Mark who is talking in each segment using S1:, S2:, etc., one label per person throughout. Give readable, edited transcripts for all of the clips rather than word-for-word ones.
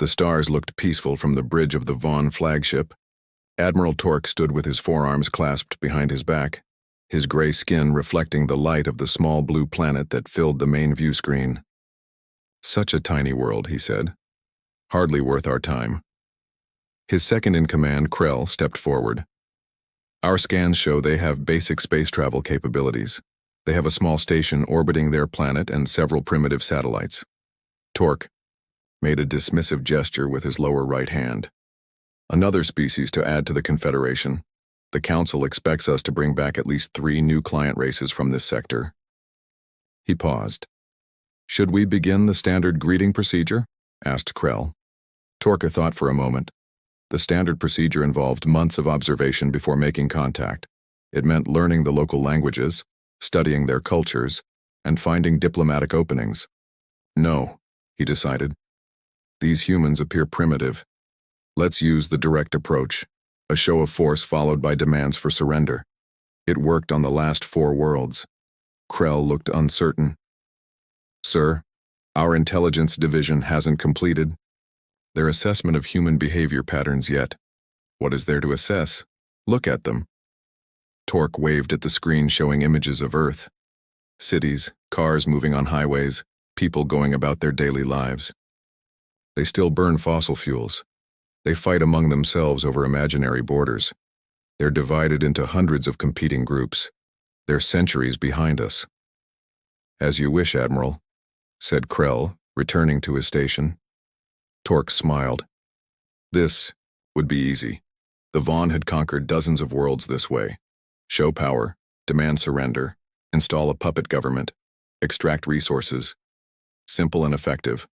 S1: The stars looked peaceful from the bridge of the Vaughn flagship. Admiral Torque stood with his forearms clasped behind his back, his gray skin reflecting the light of the small blue planet that filled the main view screen. "Such a tiny world," he said. "Hardly worth our time." His second-in-command, Krell, stepped forward. "Our scans show they have basic space travel capabilities. They have a small station orbiting their planet and several primitive satellites." Torque made a dismissive gesture with his lower right hand. "Another species to add to the Confederation. The Council expects us to bring back at least 3 new client races from this sector." He paused. "Should we begin the standard greeting procedure?" asked Krell. Torque thought for a moment. The standard procedure involved months of observation before making contact. It meant learning the local languages, studying their cultures, and finding diplomatic openings. "No," he decided. "These humans appear primitive. Let's use the direct approach, a show of force followed by demands for surrender. It worked on the last 4 worlds." Krell looked uncertain. "Sir, our intelligence division hasn't completed their assessment of human behavior patterns yet." "What is there to assess? Look at them." Torque waved at the screen showing images of Earth. Cities, cars moving on highways, people going about their daily lives. They still burn fossil fuels. They fight among themselves over imaginary borders. They're divided into hundreds of competing groups. They're centuries behind us. "As you wish, Admiral," said Krell, returning to his station. Torque smiled. This would be easy. The Vaughn had conquered dozens of worlds this way. Show power, demand surrender, install a puppet government, extract resources. Simple and effective.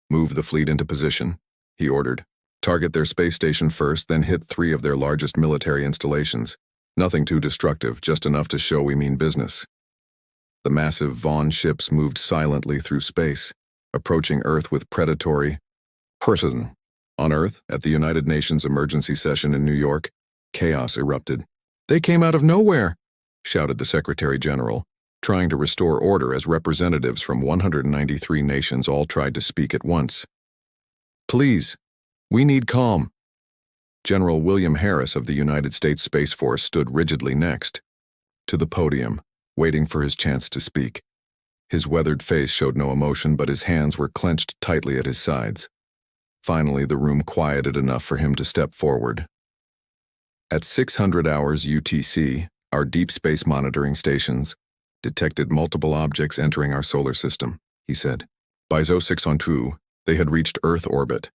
S1: "Move the fleet into position," he ordered. "Target their space station first, then hit 3 of their largest military installations. Nothing too destructive, just enough to show we mean business." The massive Vaughn ships moved silently through space, approaching Earth with predatory precision. On Earth, at the United Nations emergency session in New York, chaos erupted. "They came out of nowhere," shouted the Secretary General, trying to restore order as representatives from 193 nations all tried to speak at once. "Please, we need calm." General William Harris of the United States Space Force stood rigidly next to the podium, waiting for his chance to speak. His weathered face showed no emotion, but his hands were clenched tightly at his sides. Finally, the room quieted enough for him to step forward. "At 600 hours UTC, our deep space monitoring stations detected multiple objects entering our solar system," he said. "By 0612, they had reached Earth orbit.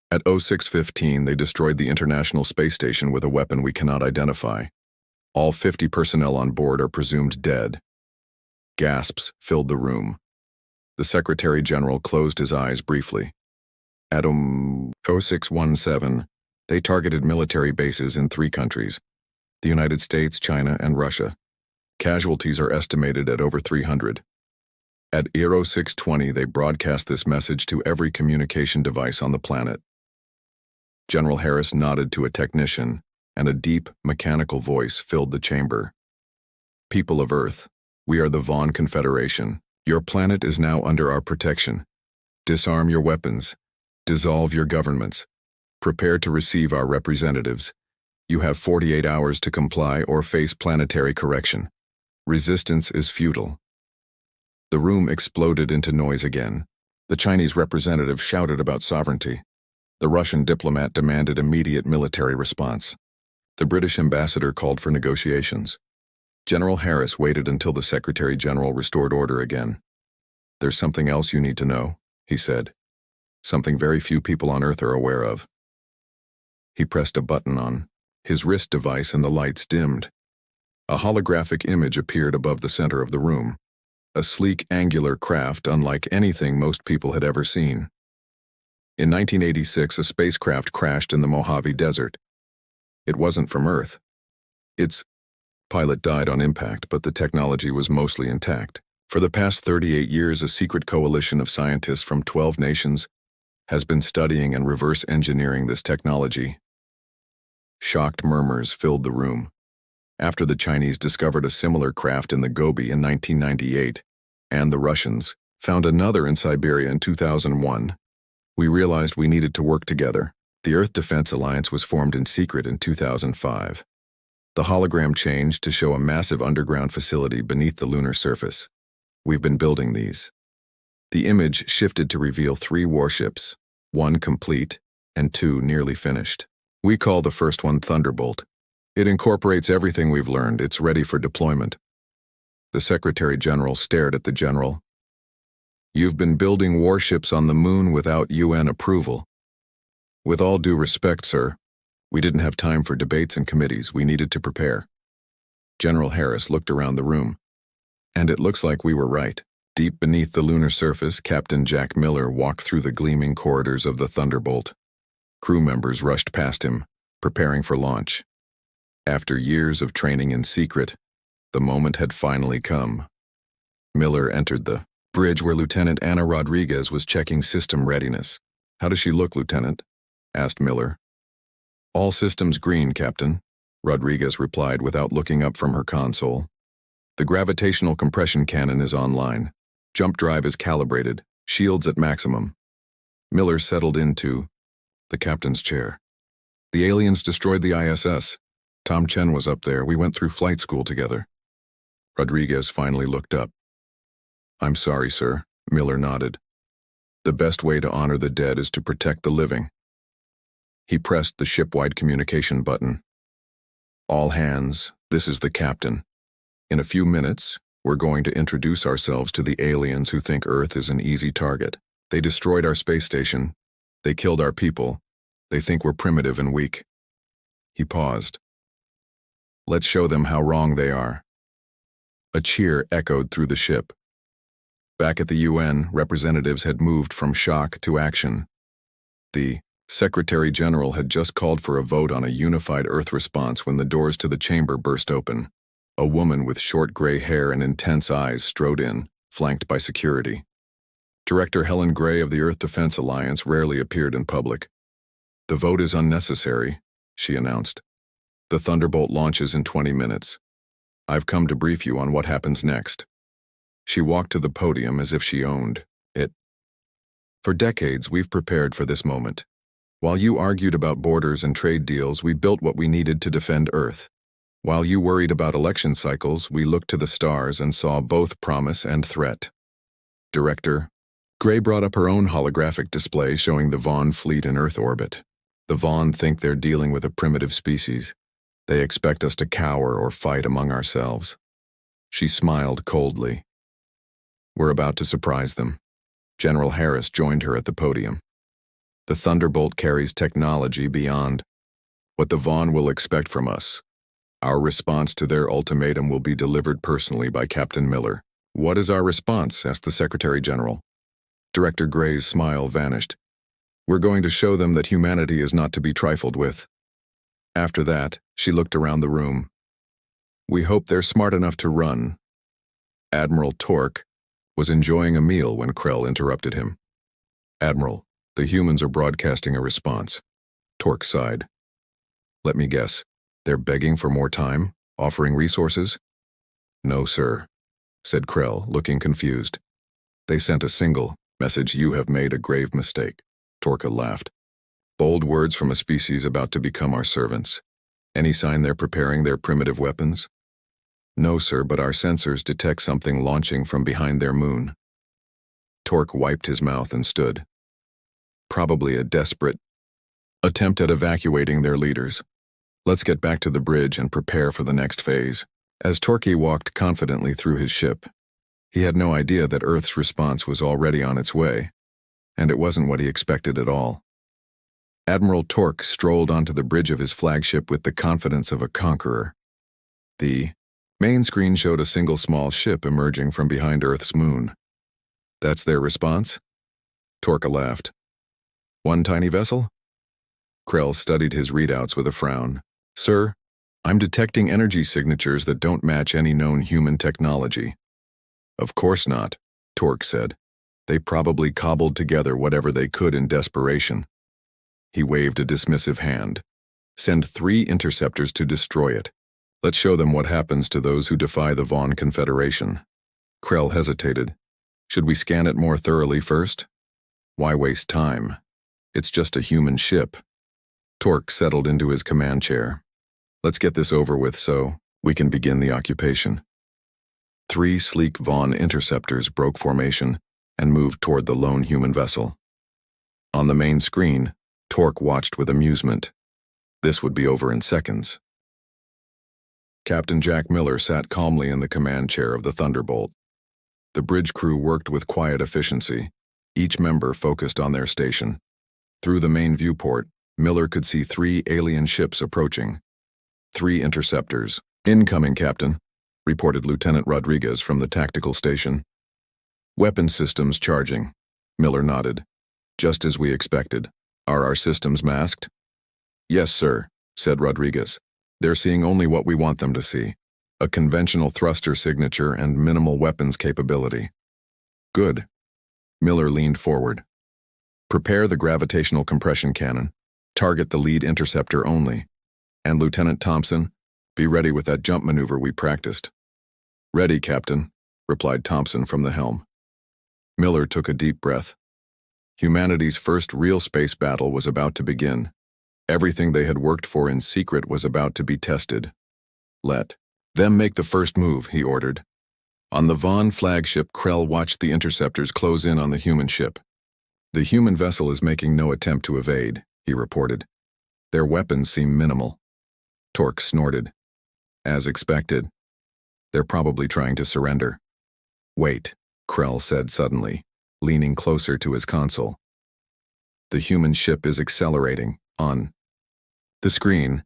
S1: At 0615, they destroyed the International Space Station with a weapon we cannot identify. All 50 personnel on board are presumed dead." Gasps filled the room. The Secretary General closed his eyes briefly. At 0617, they targeted military bases in 3 countries, the United States, China, and Russia. Casualties are estimated at over 300. At 0620, they broadcast this message to every communication device on the planet. General Harris nodded to a technician, and a deep, mechanical voice filled the chamber. "People of Earth, we are the Vaughn Confederation. Your planet is now under our protection. Disarm your weapons. Dissolve your governments. Prepare to receive our representatives. You have 48 hours to comply or face planetary correction. Resistance is futile." The room exploded into noise again. The Chinese representative shouted about sovereignty. The Russian diplomat demanded immediate military response. The British ambassador called for negotiations. General Harris waited until the Secretary General restored order again. "There's something else you need to know," he said. "Something very few people on Earth are aware of." He pressed a button on his wrist device and the lights dimmed. A holographic image appeared above the center of the room. A sleek, angular craft unlike anything most people had ever seen. In 1986, a spacecraft crashed in the Mojave Desert. It wasn't from Earth. Its pilot died on impact, but the technology was mostly intact. For the past 38 years, a secret coalition of scientists from 12 nations has been studying and reverse engineering this technology. Shocked murmurs filled the room. After the Chinese discovered a similar craft in the Gobi in 1998, and the Russians found another in Siberia in 2001, We realized we needed to work together. The Earth Defense Alliance was formed in secret in 2005. The hologram changed to show a massive underground facility beneath the lunar surface. We've been building these. The image shifted to reveal 3 warships, 1 complete and 2 nearly finished. We call the first one Thunderbolt. It incorporates everything we've learned. It's ready for deployment. The Secretary General stared at the General. You've been building warships on the moon without UN approval. With all due respect, sir, we didn't have time for debates and committees. We needed to prepare. General Harris looked around the room. And it looks like we were right. Deep beneath the lunar surface, Captain Jack Miller walked through the gleaming corridors of the Thunderbolt. Crew members rushed past him, preparing for launch. After years of training in secret, the moment had finally come. Miller entered the bridge where Lieutenant Ana Rodriguez was checking system readiness. How does she look, Lieutenant? Asked Miller. All systems green, Captain, Rodriguez replied without looking up from her console. The gravitational compression cannon is online. Jump drive is calibrated. Shields at maximum. Miller settled into the captain's chair. The aliens destroyed the ISS. Tom Chen was up there. We went through flight school together. Rodriguez finally looked up. I'm sorry, sir, Miller nodded. The best way to honor the dead is to protect the living. He pressed the ship-wide communication button. All hands, this is the captain. In a few minutes, we're going to introduce ourselves to the aliens who think Earth is an easy target. They destroyed our space station. They killed our people. They think we're primitive and weak. He paused. Let's show them how wrong they are. A cheer echoed through the ship. Back at the UN, representatives had moved from shock to action. The Secretary General had just called for a vote on a unified Earth response when the doors to the chamber burst open. A woman with short gray hair and intense eyes strode in, flanked by security. Director Helen Gray of the Earth Defense Alliance rarely appeared in public. The vote is unnecessary, she announced. The Thunderbolt launches in 20 minutes. I've come to brief you on what happens next. She walked to the podium as if she owned it. For decades, we've prepared for this moment. While you argued about borders and trade deals, we built what we needed to defend Earth. While you worried about election cycles, we looked to the stars and saw both promise and threat. Director Gray brought up her own holographic display showing the Vaughn fleet in Earth orbit. The Vaughn think they're dealing with a primitive species. They expect us to cower or fight among ourselves. She smiled coldly. We're about to surprise them. General Harris joined her at the podium. The Thunderbolt carries technology beyond what the Vaughn will expect from us. Our response to their ultimatum will be delivered personally by Captain Miller. What is our response? Asked the Secretary General. Director Gray's smile vanished. We're going to show them that humanity is not to be trifled with. After that, she looked around the room. We hope they're smart enough to run. Admiral Torque was enjoying a meal when Krell interrupted him. Admiral, the humans are broadcasting a response. Torque sighed. Let me guess. They're begging for more time, offering resources? No, sir, said Krell, looking confused. They sent a single message: you have made a grave mistake. Torque laughed. Bold words from a species about to become our servants. Any sign they're preparing their primitive weapons? No, sir, but our sensors detect something launching from behind their moon. Torque wiped his mouth and stood. Probably a desperate attempt at evacuating their leaders. Let's get back to the bridge and prepare for the next phase. As Torque walked confidently through his ship, he had no idea that Earth's response was already on its way, and it wasn't what he expected at all. Admiral Torque strolled onto the bridge of his flagship with the confidence of a conqueror. The main screen showed a single small ship emerging from behind Earth's moon. That's their response? Torque laughed. One tiny vessel? Krell studied his readouts with a frown. Sir, I'm detecting energy signatures that don't match any known human technology. Of course not, Torque said. They probably cobbled together whatever they could in desperation. He waved a dismissive hand. Send 3 interceptors to destroy it. Let's show them what happens to those who defy the Vaughn Confederation. Krell hesitated. Should we scan it more thoroughly first? Why waste time? It's just a human ship. Torque settled into his command chair. Let's get this over with so we can begin the occupation. 3 sleek Vaughn interceptors broke formation and moved toward the lone human vessel. On the main screen, Torque watched with amusement. This would be over in seconds. Captain Jack Miller sat calmly in the command chair of the Thunderbolt. The bridge crew worked with quiet efficiency, each member focused on their station. Through the main viewport, Miller could see 3 alien ships approaching. 3 interceptors. Incoming, Captain, reported Lieutenant Rodriguez from the tactical station. Weapon systems charging. Miller nodded. Just as we expected. Are our systems masked? Yes, sir, said Rodriguez. They're seeing only what we want them to see. A conventional thruster signature and minimal weapons capability. Good. Miller leaned forward. Prepare the gravitational compression cannon. Target the lead interceptor only. And Lieutenant Thompson, be ready with that jump maneuver we practiced. Ready, Captain, replied Thompson from the helm. Miller took a deep breath. Humanity's first real space battle was about to begin. Everything they had worked for in secret was about to be tested. Let them make the first move, he ordered. On the Vaughn flagship, Krell watched the interceptors close in on the human ship. The human vessel is making no attempt to evade, he reported. Their weapons seem minimal. Torque snorted. As expected. They're probably trying to surrender. Wait, Krell said suddenly, leaning closer to his console. The human ship is accelerating. On the screen,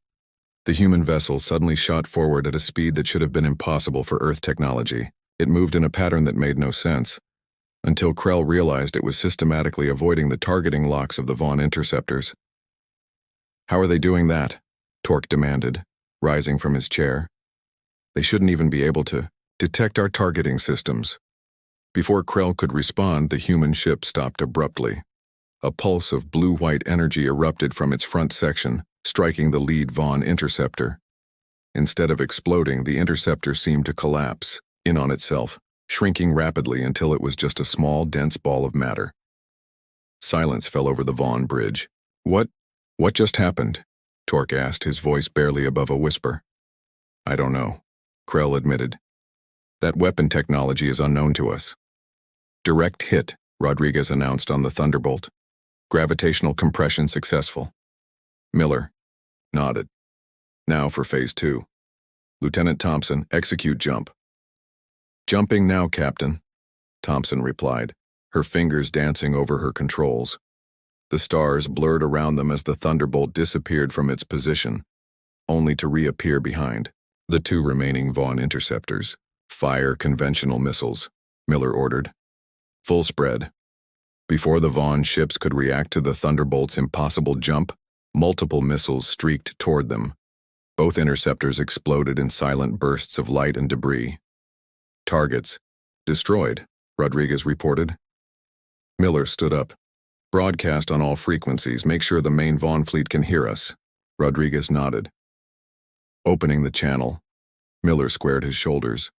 S1: the human vessel suddenly shot forward at a speed that should have been impossible for Earth technology. It moved in a pattern that made no sense, until Krell realized it was systematically avoiding the targeting locks of the Vaughn interceptors. How are they doing that? Torque demanded, rising from his chair. They shouldn't even be able to detect our targeting systems. Before Krell could respond, the human ship stopped abruptly. A pulse of blue-white energy erupted from its front section, striking the lead Vaughn interceptor. Instead of exploding, the interceptor seemed to collapse, in on itself, shrinking rapidly until it was just a small, dense ball of matter. Silence fell over the Vaughn bridge. What just happened? Torque asked, his voice barely above a whisper. I don't know, Krell admitted. That weapon technology is unknown to us. Direct hit, Rodriguez announced on the Thunderbolt. Gravitational compression successful. Miller nodded. Now for Phase 2. Lieutenant Thompson, execute jump. Jumping now, Captain, Thompson replied, her fingers dancing over her controls. The stars blurred around them as the Thunderbolt disappeared from its position, only to reappear behind. The 2 remaining Vaughn interceptors. Fire conventional missiles, Miller ordered. Full spread. Before the Vaughn ships could react to the Thunderbolt's impossible jump, multiple missiles streaked toward them. Both interceptors exploded in silent bursts of light and debris. Targets destroyed, Rodriguez reported. Miller stood up. Broadcast on all frequencies. Make sure the main Vaughn fleet can hear us. Rodriguez nodded. Opening the channel, Miller squared his shoulders.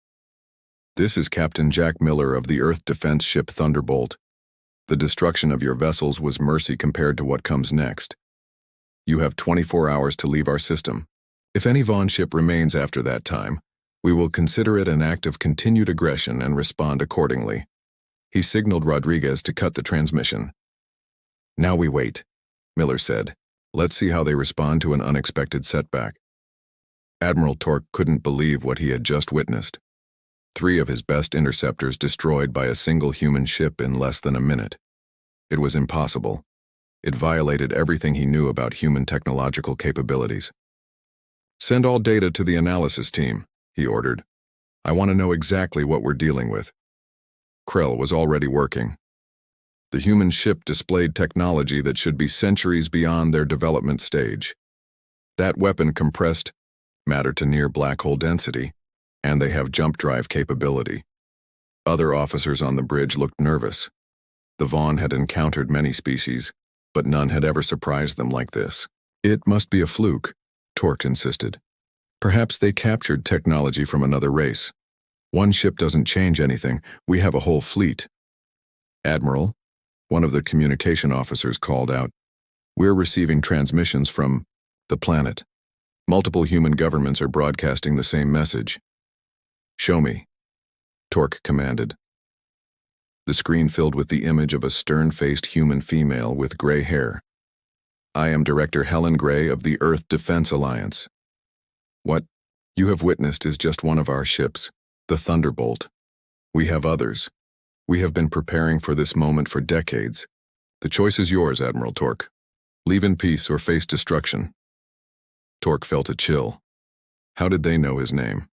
S1: This is Captain Jack Miller of the Earth defense ship Thunderbolt. The destruction of your vessels was mercy compared to what comes next. You have 24 hours to leave our system. If any Vaughn ship remains after that time, we will consider it an act of continued aggression and respond accordingly. He signaled Rodriguez to cut the transmission. Now we wait, Miller said. Let's see how they respond to an unexpected setback. Admiral Torque couldn't believe what he had just witnessed. 3 of his best interceptors destroyed by a single human ship in less than a minute. It was impossible. It violated everything he knew about human technological capabilities. Send all data to the analysis team, he ordered. I want to know exactly what we're dealing with. Krell was already working. The human ship displayed technology that should be centuries beyond their development stage. That weapon compressed matter to near black hole density, and they have jump drive capability. Other officers on the bridge looked nervous. The Vaughn had encountered many species, but none had ever surprised them like this. It must be a fluke, Torque insisted. Perhaps they captured technology from another race. One ship doesn't change anything. We have a whole fleet. Admiral, One of the communication officers called out, "We're receiving transmissions from the planet. Multiple human governments are broadcasting the same message." "Show me," Torque commanded. The screen filled with the image of a stern-faced human female with gray hair. "I am Director Helen Gray of the Earth Defense Alliance. What you have witnessed is just one of our ships, the Thunderbolt. We have others. We have been preparing for this moment for decades. The choice is yours, Admiral Torque. Leave in peace or face destruction." Torque felt a chill. How did they know his name?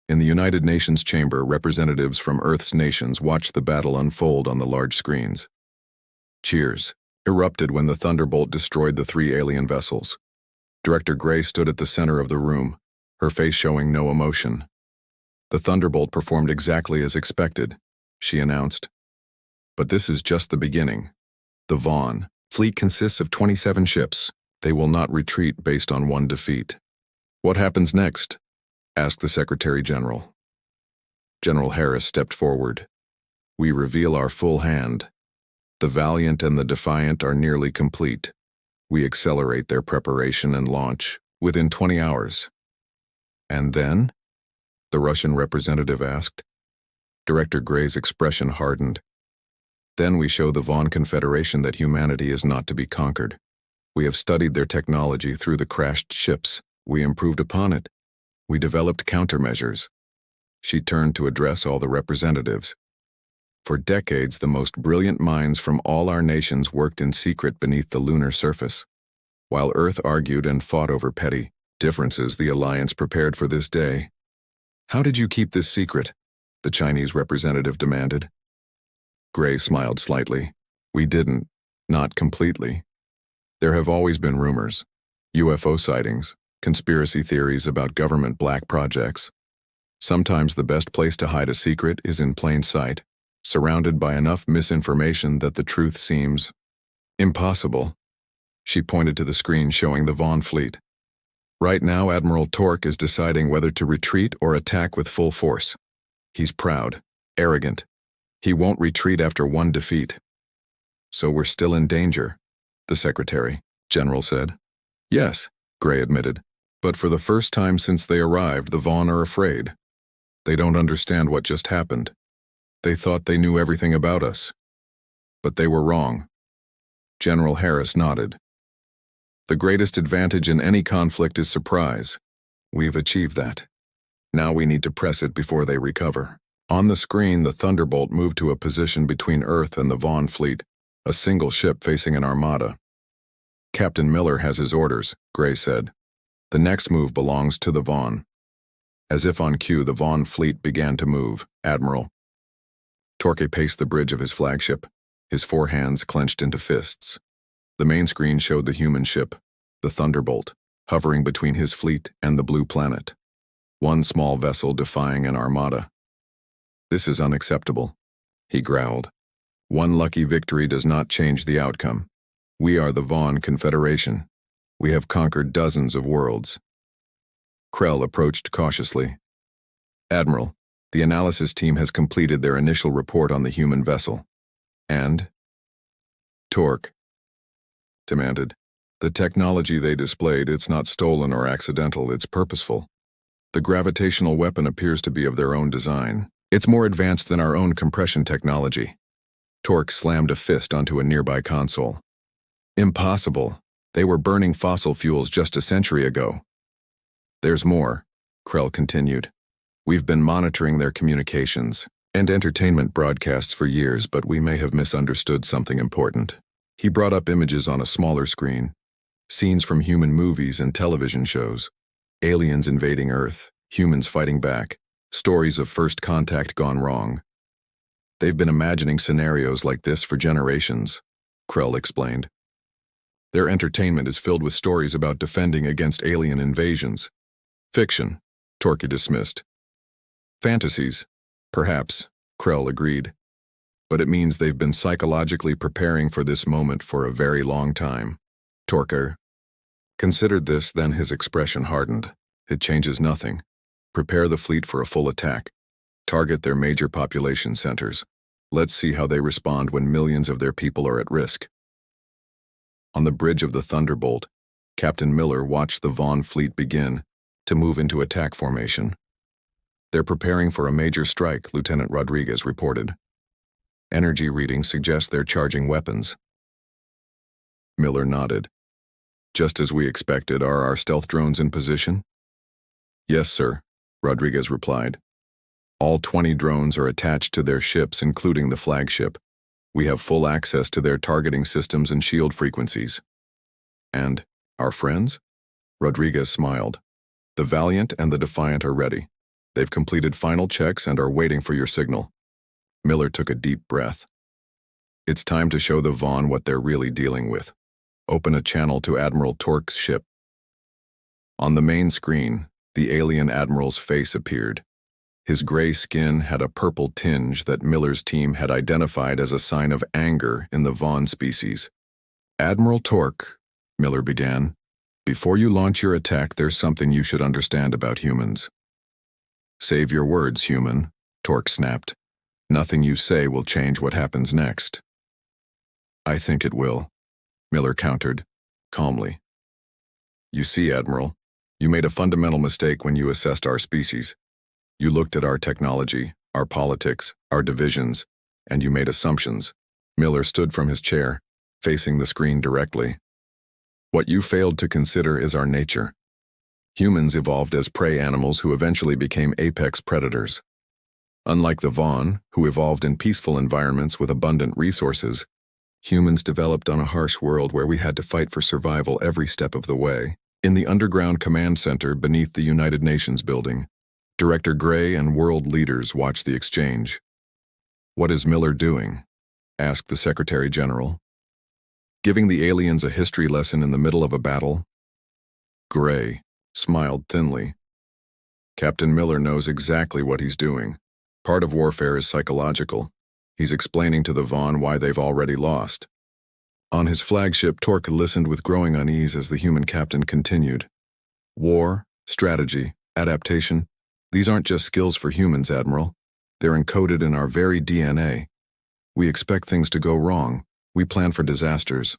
S1: In the United Nations chamber, representatives from Earth's nations watched the battle unfold on the large screens. Cheers erupted when the Thunderbolt destroyed the 3 alien vessels. Director Gray stood at the center of the room, her face showing no emotion. "The Thunderbolt performed exactly as expected," she announced. "But this is just the beginning. The Vaughn fleet consists of 27 ships. They will not retreat based on one defeat." "What happens next?" asked the Secretary General. General Harris stepped forward. "We reveal our full hand. The Valiant and the Defiant are nearly complete. We accelerate their preparation and launch within 20 hours. "And then?" the Russian representative asked. Director Gray's expression hardened. "Then we show the Vaughn Confederation that humanity is not to be conquered. We have studied their technology through the crashed ships. We improved upon it. We developed countermeasures." She turned to address all the representatives. "For decades, the most brilliant minds from all our nations worked in secret beneath the lunar surface. While Earth argued and fought over petty differences, the Alliance prepared for this day." "How did you keep this secret?" the Chinese representative demanded. Gray smiled slightly. "We didn't. Not completely. There have always been rumors, UFO sightings, conspiracy theories about government black projects. Sometimes the best place to hide a secret is in plain sight, surrounded by enough misinformation that the truth seems impossible." She pointed to the screen showing the Vaughn fleet. "Right now, Admiral Torque is deciding whether to retreat or attack with full force. He's proud, arrogant. He won't retreat after one defeat." "So we're still in danger," the Secretary General said. "Yes," Gray admitted. "But for the first time since they arrived, the Vaughn are afraid. They don't understand what just happened. They thought they knew everything about us. But they were wrong." General Harris nodded. "The greatest advantage in any conflict is surprise. We've achieved that. Now we need to press it before they recover." On the screen, the Thunderbolt moved to a position between Earth and the Vaughn fleet, a single ship facing an armada. "Captain Miller has his orders," Gray said. "The next move belongs to the Vaughn." As if on cue, the Vaughn fleet began to move. "Admiral." Torque paced the bridge of his flagship, his 4 hands clenched into fists. The main screen showed the human ship, the Thunderbolt, hovering between his fleet and the blue planet. One small vessel defying an armada. "This is unacceptable," he growled. "One lucky victory does not change the outcome. We are the Vaughn Confederation. We have conquered dozens of worlds." Krell approached cautiously. "Admiral, the analysis team has completed their initial report on the human vessel." "And?" Torque demanded. "The technology they displayed, it's not stolen or accidental, it's purposeful. The gravitational weapon appears to be of their own design. It's more advanced than our own compression technology." Torque slammed a fist onto a nearby console. "Impossible. They were burning fossil fuels just a century ago." "There's more," Krell continued. "We've been monitoring their communications and entertainment broadcasts for years, but we may have misunderstood something important." He brought up images on a smaller screen, scenes from human movies and television shows, aliens invading Earth, humans fighting back, stories of first contact gone wrong. "They've been imagining scenarios like this for generations," Krell explained. "Their entertainment is filled with stories about defending against alien invasions." "Fiction," Torque dismissed. "Fantasies, perhaps," Krell agreed. "But it means they've been psychologically preparing for this moment for a very long time." Torque considered this, then his expression hardened. "It changes nothing. Prepare the fleet for a full attack. Target their major population centers. Let's see how they respond when millions of their people are at risk. On the bridge of the Thunderbolt, Captain Miller watched the Vaughn fleet begin to move into attack formation. They're preparing for a major strike, Lieutenant Rodriguez reported. Energy readings suggest they're charging weapons. Miller nodded. Just as we expected, are our stealth drones in position? Yes, sir, Rodriguez replied. All 20 drones are attached to their ships, including the flagship. We have full access to their targeting systems and shield frequencies. And our friends? Rodriguez smiled. The Valiant and the Defiant are ready. They've completed final checks and are waiting for your signal. Miller took a deep breath. It's time to show the Vaughn what they're really dealing with. Open a channel to Admiral Torque's ship. On the main screen, the alien admiral's face appeared. His gray skin had a purple tinge that Miller's team had identified as a sign of anger in the Vaughn species. Admiral Torque, Miller began, before you launch your attack, there's something you should understand about humans. Save your words, human, Torque snapped. Nothing you say will change what happens next. I think it will, Miller countered, calmly. You see, Admiral, you made a fundamental mistake when you assessed our species. You looked at our technology, our politics, our divisions, and you made assumptions. Miller stood from his chair, facing the screen directly. What you failed to consider is our nature. Humans evolved as prey animals who eventually became apex predators. Unlike the Vaughn, who evolved in peaceful environments with abundant resources, humans developed on a harsh world where we had to fight for survival every step of the way. In the underground command center beneath the United Nations building, Director Gray and world leaders watched the exchange. What is Miller doing? Asked the Secretary General. Giving the aliens a history lesson in the middle of a battle? Gray smiled thinly. Captain Miller knows exactly what he's doing. Part of warfare is psychological. He's explaining to the Vaughn why they've already lost. On his flagship, Torque listened with growing unease as the human captain continued. War, strategy, adaptation, these aren't just skills for humans, Admiral. They're encoded in our very DNA. We expect things to go wrong. We plan for disasters.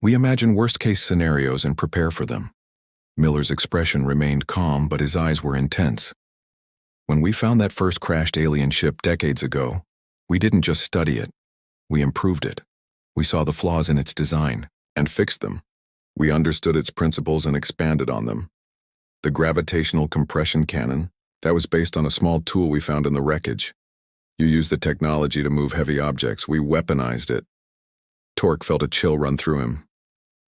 S1: We imagine worst-case scenarios and prepare for them. Miller's expression remained calm, but his eyes were intense. When we found that first crashed alien ship decades ago, we didn't just study it. We improved it. We saw the flaws in its design and fixed them. We understood its principles and expanded on them. The gravitational compression cannon, that was based on a small tool we found in the wreckage. You used the technology to move heavy objects. We weaponized it. Torque felt a chill run through him.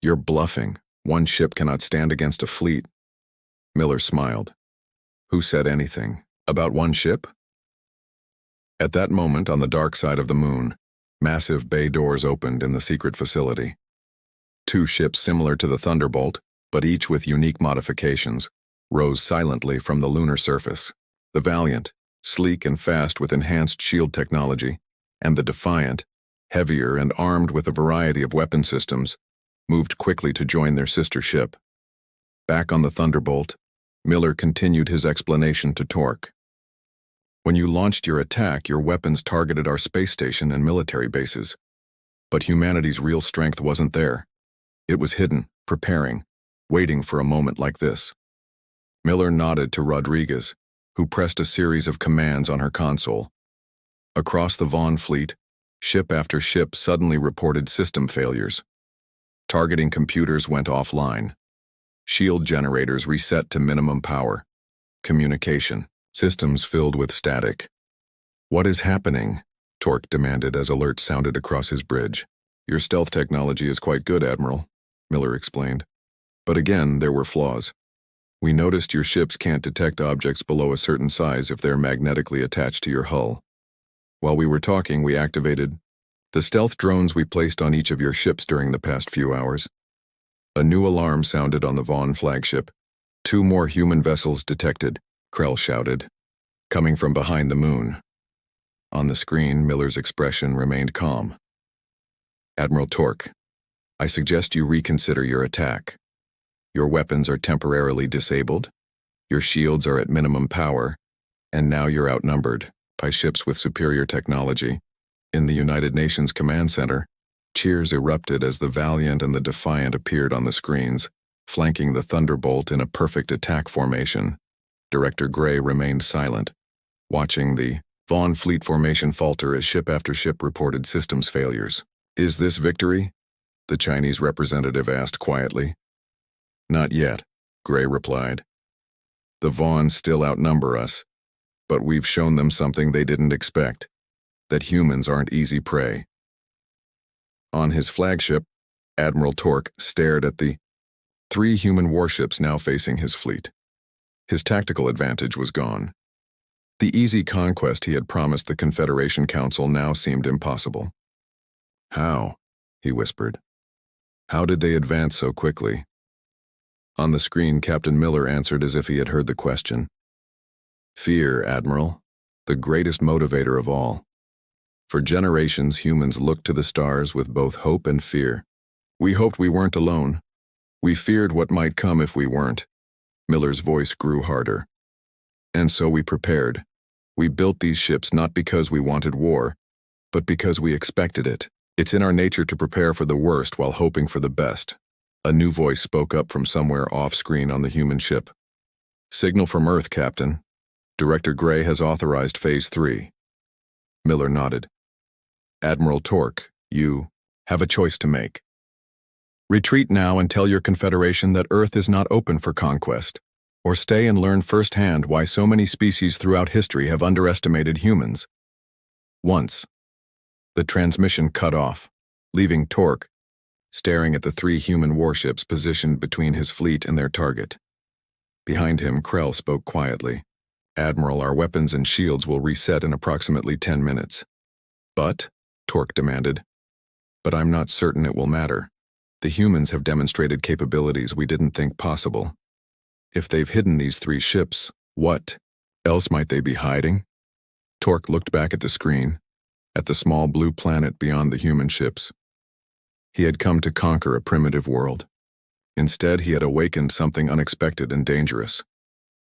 S1: You're bluffing. One ship cannot stand against a fleet. Miller smiled. Who said anything? About one ship? At that moment, on the dark side of the moon, massive bay doors opened in the secret facility. 2 ships similar to the Thunderbolt, but each with unique modifications, rose silently from the lunar surface. The Valiant, sleek and fast with enhanced shield technology, and the Defiant, heavier and armed with a variety of weapon systems, moved quickly to join their sister ship. Back on the Thunderbolt, Miller continued his explanation to Torque. When you launched your attack, your weapons targeted our space station and military bases. But humanity's real strength wasn't there. It was hidden, preparing, waiting for a moment like this. Miller nodded to Rodriguez, who pressed a series of commands on her console. Across the Vaughn fleet, ship after ship suddenly reported system failures. Targeting computers went offline. Shield generators reset to minimum power. Communication systems filled with static. What is happening? Torque demanded as alerts sounded across his bridge. Your stealth technology is quite good, Admiral, Miller explained. But again, there were flaws. We noticed your ships can't detect objects below a certain size if they're magnetically attached to your hull. While we were talking, we activated the stealth drones we placed on each of your ships during the past few hours. A new alarm sounded on the Vaughn flagship. 2 more human vessels detected, Krell shouted, coming from behind the moon. On the screen, Miller's expression remained calm. Admiral Torque, I suggest you reconsider your attack. Your weapons are temporarily disabled, your shields are at minimum power, and now you're outnumbered by ships with superior technology. In the United Nations Command Center, cheers erupted as the Valiant and the Defiant appeared on the screens, flanking the Thunderbolt in a perfect attack formation. Director Gray remained silent, watching the Vaughn fleet formation falter as ship after ship reported systems failures. "Is this victory?" the Chinese representative asked quietly. "Not yet," Gray replied. "The Vaughns still outnumber us, but we've shown them something they didn't expect, that humans aren't easy prey." On his flagship, Admiral Torque stared at the 3 human warships now facing his fleet. His tactical advantage was gone. The easy conquest he had promised the Confederation Council now seemed impossible. "How?" he whispered. "How did they advance so quickly?" On the screen, Captain Miller answered as if he had heard the question. "Fear, Admiral, the greatest motivator of all. For generations, humans looked to the stars with both hope and fear. We hoped we weren't alone. We feared what might come if we weren't." Miller's voice grew harder. "And so we prepared. We built these ships not because we wanted war, but because we expected it. It's in our nature to prepare for the worst while hoping for the best." A new voice spoke up from somewhere off-screen on the human ship. "Signal from Earth, Captain. Director Gray has authorized Phase 3. Miller nodded. "Admiral Torque, you have a choice to make. Retreat now and tell your Confederation that Earth is not open for conquest, or stay and learn firsthand why so many species throughout history have underestimated humans." Once, the transmission cut off, leaving Torque staring at the 3 human warships positioned between his fleet and their target. Behind him, Krell spoke quietly. "Admiral, our weapons and shields will reset in approximately 10 minutes. "But?" Torque demanded. "But I'm not certain it will matter. The humans have demonstrated capabilities we didn't think possible. If they've hidden these 3 ships, what else might they be hiding?" Torque looked back at the screen, at the small blue planet beyond the human ships. He had come to conquer a primitive world. Instead, he had awakened something unexpected and dangerous.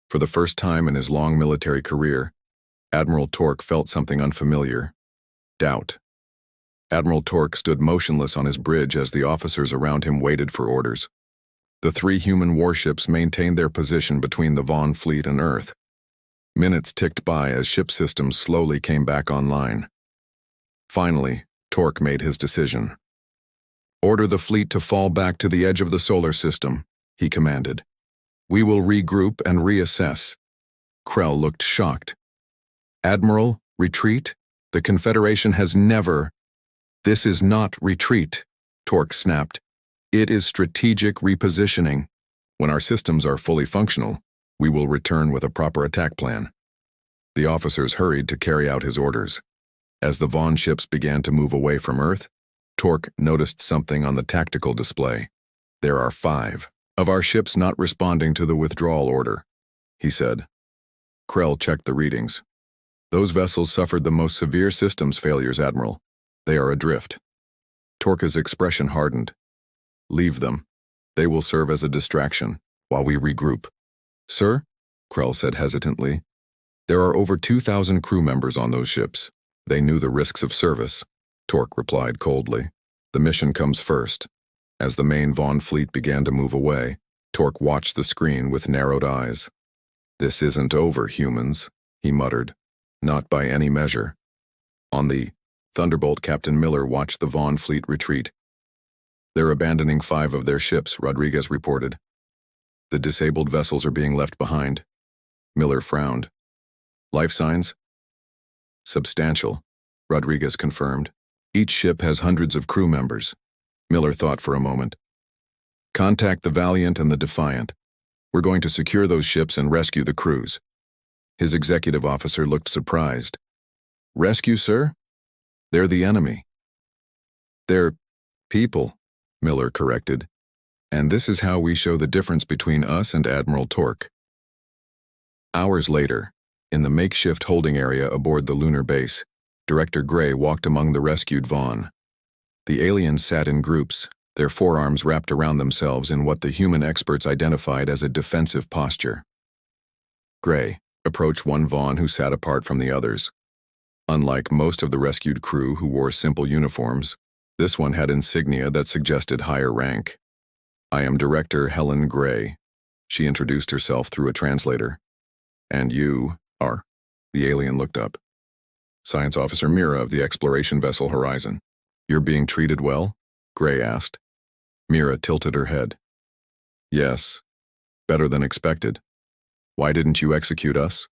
S1: For the first time in his long military career, Admiral Torque felt something unfamiliar: doubt. Admiral Torque stood motionless on his bridge as the officers around him waited for orders. The 3 human warships maintained their position between the Vaughn fleet and Earth. Minutes ticked by as ship systems slowly came back online. Finally, Torque made his decision. "Order the fleet to fall back to the edge of the solar system," he commanded. "We will regroup and reassess." Krell looked shocked. "Admiral, retreat? The Confederation has never—" "This is not retreat," Torque snapped. "It is strategic repositioning. When our systems are fully functional, we will return with a proper attack plan." The officers hurried to carry out his orders. As the Vaughn ships began to move away from Earth, Torque noticed something on the tactical display. "There are 5 of our ships not responding to the withdrawal order," he said. Krell checked the readings. "Those vessels suffered the most severe systems failures, Admiral. They are adrift." Torque's expression hardened. "Leave them. They will serve as a distraction while we regroup." "Sir?" Krell said hesitantly. "There are over 2,000 crew members on those ships. They knew the risks of service," Torque replied coldly. "The mission comes first." As the main Vaughn fleet began to move away, Torque watched the screen with narrowed eyes. "This isn't over, humans," he muttered. "Not by any measure." On the Thunderbolt, Captain Miller watched the Vaughn fleet retreat. "They're abandoning 5 of their ships," Rodriguez reported. "The disabled vessels are being left behind." Miller frowned. "Life signs?" "Substantial," Rodriguez confirmed. "Each ship has hundreds of crew members." Miller thought for a moment. "Contact the Valiant and the Defiant. We're going to secure those ships and rescue the crews." His executive officer looked surprised. "Rescue, sir? They're the enemy." "They're people," Miller corrected. "And this is how we show the difference between us and Admiral Torque." Hours later, in the makeshift holding area aboard the lunar base, Director Gray walked among the rescued Vaughn. The aliens sat in groups, their forearms wrapped around themselves in what the human experts identified as a defensive posture. Gray approached one Vaughn who sat apart from the others. Unlike most of the rescued crew who wore simple uniforms, this one had insignia that suggested higher rank. "I am Director Helen Gray," she introduced herself through a translator. "And you are?" The alien looked up. "Science Officer Mira of the exploration vessel Horizon." "You're being treated well?" Gray asked. Mira tilted her head. "Yes, better than expected. Why didn't you execute us?"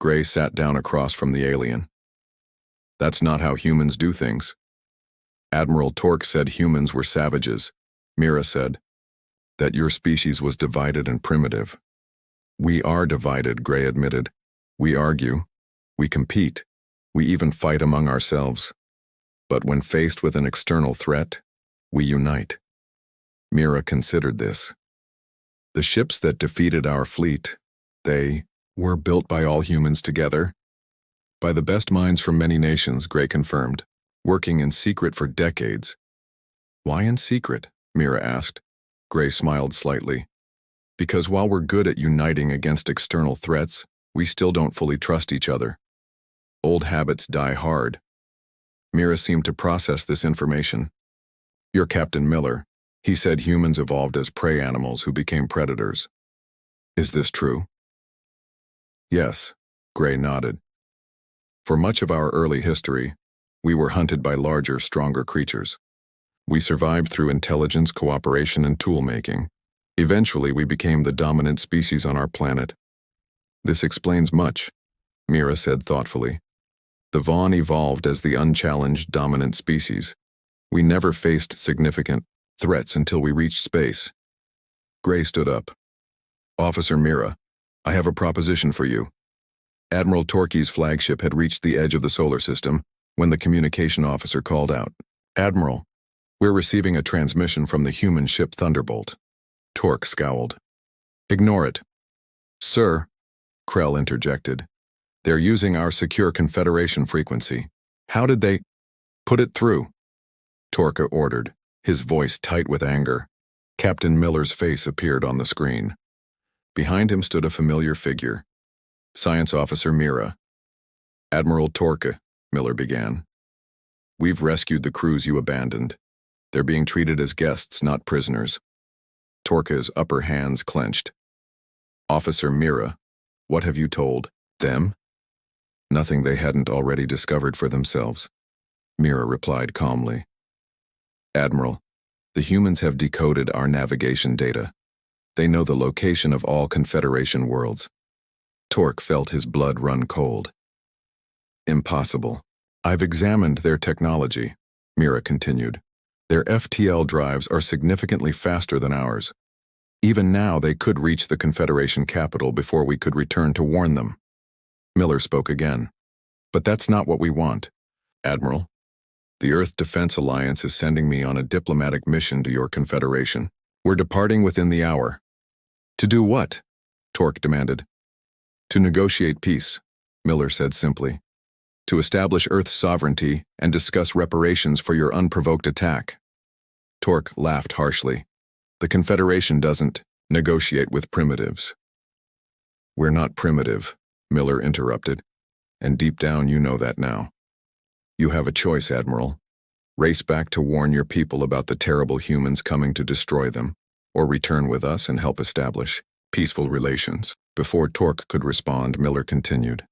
S1: Gray sat down across from the alien. "That's not how humans do things." "Admiral Torque said humans were savages," Mira said. "That your species was divided and primitive." "We are divided," Gray admitted. "We argue. We compete. We even fight among ourselves. But when faced with an external threat, we unite." Mira considered this. "The ships that defeated our fleet, they were built by all humans together?" "By the best minds from many nations," Gray confirmed, "working in secret for decades." "Why in secret?" Mira asked. Gray smiled slightly. "Because while we're good at uniting against external threats, we still don't fully trust each other. Old habits die hard." Mira seemed to process this information. "You're Captain Miller. He said humans evolved as prey animals who became predators. Is this true?" "Yes," Gray nodded. "For much of our early history, we were hunted by larger, stronger creatures. We survived through intelligence, cooperation, and tool-making. Eventually, we became the dominant species on our planet. This explains much," Mira said thoughtfully. "The Vaughn evolved as the unchallenged dominant species. We never faced significant threats until we reached space." Gray stood up. "Officer Mira, I have a proposition for you." Admiral Torque's flagship had reached the edge of the solar system when the communication officer called out, "Admiral, we're receiving a transmission from the human ship Thunderbolt." Torque scowled. "Ignore it." "Sir," Krell interjected, "they're using our secure Confederation frequency. How did they put it through?" Torque ordered, his voice tight with anger. Captain Miller's face appeared on the screen. Behind him stood a familiar figure. "Science Officer Mira." "Admiral Torque," Miller began. "We've rescued the crews you abandoned. They're being treated as guests, not prisoners." Torque's upper hands clenched. "Officer Mira, what have you told them?" "Nothing they hadn't already discovered for themselves," Mira replied calmly. "Admiral, the humans have decoded our navigation data. They know the location of all Confederation worlds." Torque felt his blood run cold. "Impossible. I've examined their technology," Mira continued. "Their FTL drives are significantly faster than ours. Even now, they could reach the Confederation capital before we could return to warn them." Miller spoke again. "But that's not what we want. Admiral, the Earth Defense Alliance is sending me on a diplomatic mission to your Confederation. We're departing within the hour." "To do what?" Torque demanded. "To negotiate peace," Miller said simply. "To establish Earth's sovereignty and discuss reparations for your unprovoked attack." Torque laughed harshly. "The Confederation doesn't negotiate with primitives." "We're not primitive," Miller interrupted. "And deep down you know that now. You have a choice, Admiral. Race back to warn your people about the terrible humans coming to destroy them, or return with us and help establish peaceful relations." Before Torque could respond, Miller continued.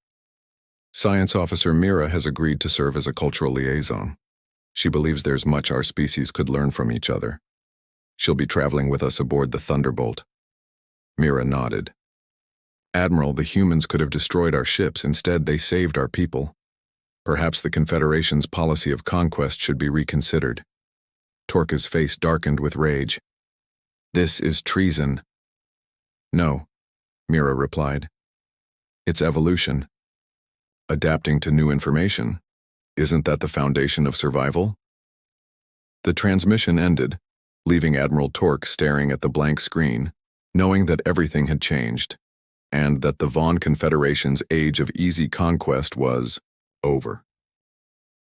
S1: "Science Officer Mira has agreed to serve as a cultural liaison. She believes there's much our species could learn from each other. She'll be traveling with us aboard the Thunderbolt." Mira nodded. "Admiral, the humans could have destroyed our ships. Instead, they saved our people. Perhaps the Confederation's policy of conquest should be reconsidered." Torque's face darkened with rage. "This is treason." "No," Mira replied. "It's evolution. Adapting to new information. Isn't that the foundation of survival?" The transmission ended, leaving Admiral Torque staring at the blank screen, knowing that everything had changed, and that the Vaughn Confederation's age of easy conquest was over.